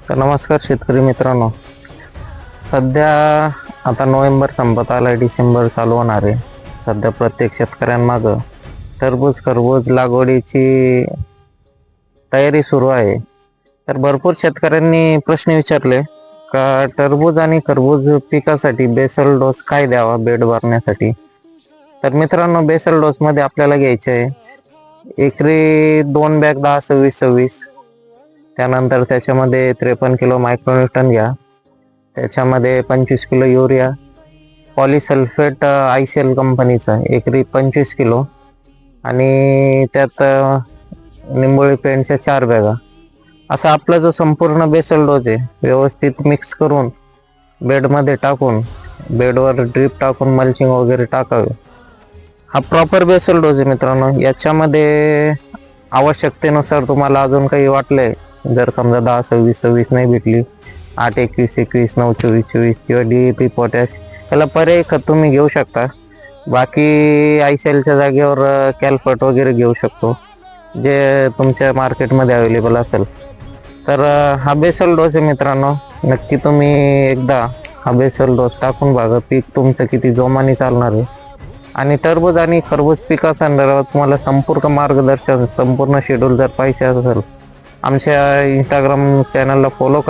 तर नमस्कार शेतकरी मित्रांनो. सध्या आता नोव्हेंबर संपत आला, डिसेंबर चालू होणार आहे. सध्या प्रत्येक शेतकऱ्यांमागं टरबूज खरबूज लागवडीची तयारी सुरू आहे. तर भरपूर शेतकऱ्यांनी प्रश्न विचारले का टरबूज आणि खरबूज पिकासाठी बेसल डोस काय द्यावा बेड भरण्यासाठी. तर मित्रांनो, बेसल डोस मध्ये आपल्याला घ्यायचे आहे एकरी 2 बॅग 10-26-26. त्यानंतर त्याच्यामध्ये 53 किलो मायक्रोन्यूटन घ्या. त्याच्यामध्ये 25 किलो युरिया, पॉलिसल्फेट ICL कंपनीचा एकरी 25 किलो, आणि त्यात निंबोळी पेंटच्या 4 बॅगा. असा आपला जो संपूर्ण बेसल डोज आहे व्यवस्थित मिक्स करून बेडमध्ये टाकून बेडवर ड्रीप टाकून मल्चिंग वगैरे टाकावे. हा प्रॉपर बेसल डोज आहे मित्रांनो. याच्यामध्ये आवश्यकतेनुसार तुम्हाला अजून काही वाटलंय, जर समजा 10-26-26 नाही भेटली, 8-21-21, 9-24-24 किंवा DAP पोटॅश, त्याला पर्यायी खत तुम्ही घेऊ शकता. बाकी ICLच्या जागेवर कॅल्फट वगैरे घेऊ शकतो, जे तुमच्या मार्केटमध्ये अवेलेबल असेल. तर हा बेसल डोस आहे मित्रांनो. नक्की तुम्ही एकदा हा बेसल डोस टाकून बघा, पीक तुमचं किती जोमाने चालणार आहे. आणि टरबूज आणि खरबूज पिकासंदर्भात तुम्हाला संपूर्ण मार्गदर्शन, संपूर्ण शेड्यूल जर पाहिजे असेल, आमच्या इंस्टाग्राम चॅनलला फॉलो करा.